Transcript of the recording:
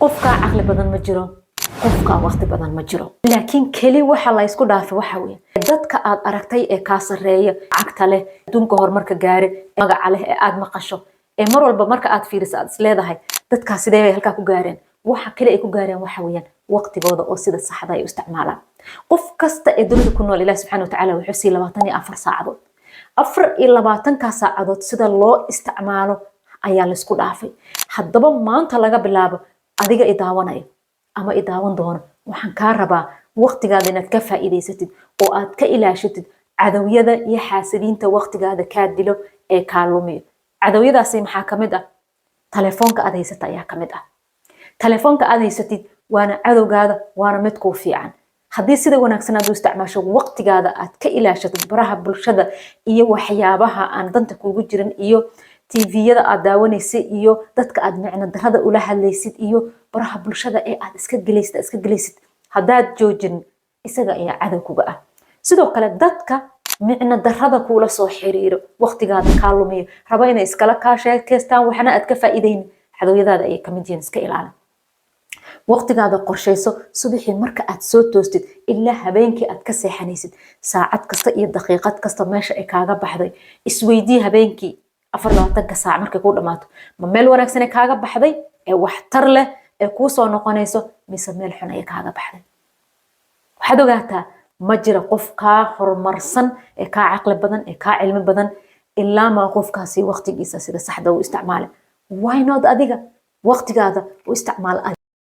qofka aqli badan ma jiro qofka waqti badan ma jiro laakiin kali waxa la isku dhaafay waxa weeye dadka aad aragtay ee ka sareeya cagta leh dunka horumarka gaare magaca leh ee aad maqasho ee mar walba marka aad fiiriso aad isleedahay dadka sidee ay halka ku gaareen waxa kale ay ku gaareen waxa weeyaan waqtigooda oo sida saxda ay u isticmaalaan qof kasta ee dunida ku nool Ilaahay subhanahu wa ta'ala wuxuu siiyay 24 saacadood 24 saacadood sida loo isticmaalo ayaa la isku dhaafay haddaba maanta laga bilaabo adiga idaawanaya ama idaawan doono waxaan ka rabaa waqtigaada inaad ka faa'iideysatid oo aad ka ilaashatid cadawiyada iyo xaasidiinta waqtigaada ka dilo ee ka lumiyo cadawiyadaasi maxaa kamid ah telefoonka aad haysata ayaa kamid ah telefoonka aad haysatid waana cadawgaada waana mid ku fiican haddii sida wanaagsan aad u isticmaasho waqtigaada aad ka ilaashatid baraha bulshada iyo waxyaabaha aan danta kugu jirin iyo TV-yada aad daawanaysid iyo dadka aad micno darrada ula hadlaysid iyo baraha bulshada ee aad iska galaysid haddaad joojin isaga ayaa cadow kuga ah sidoo kale dadka micno darrada kula soo xiriiro waqtigaada ka lumiyo raba inay iskala kaasheeystaan waxna aad ka faa'iideyn cadowyadaada ay kamid yihiin iska ilaali waqtigaada qorsheyso subaxii marka aad soo toostid ilaa habeenkii aad ka seexanaysid saacad kasta iyo daqiiqad kasta meesha ay kaaga baxday isweydii habeenkii 24 saac markay ku dhamaato ma meel wanaagsan ay kaaga baxday ee wax tar leh ee ku soo noqonayso mise meel xun ay kaaga baxday waxaad ogaataa ma jiro qof ka horumarsan ee ka aqli badan ee ka cilmi badan ilaa ma qofkaasi waqtigiisa sida saxda u isticmaalo why not adiga waqtigaada u isticmaal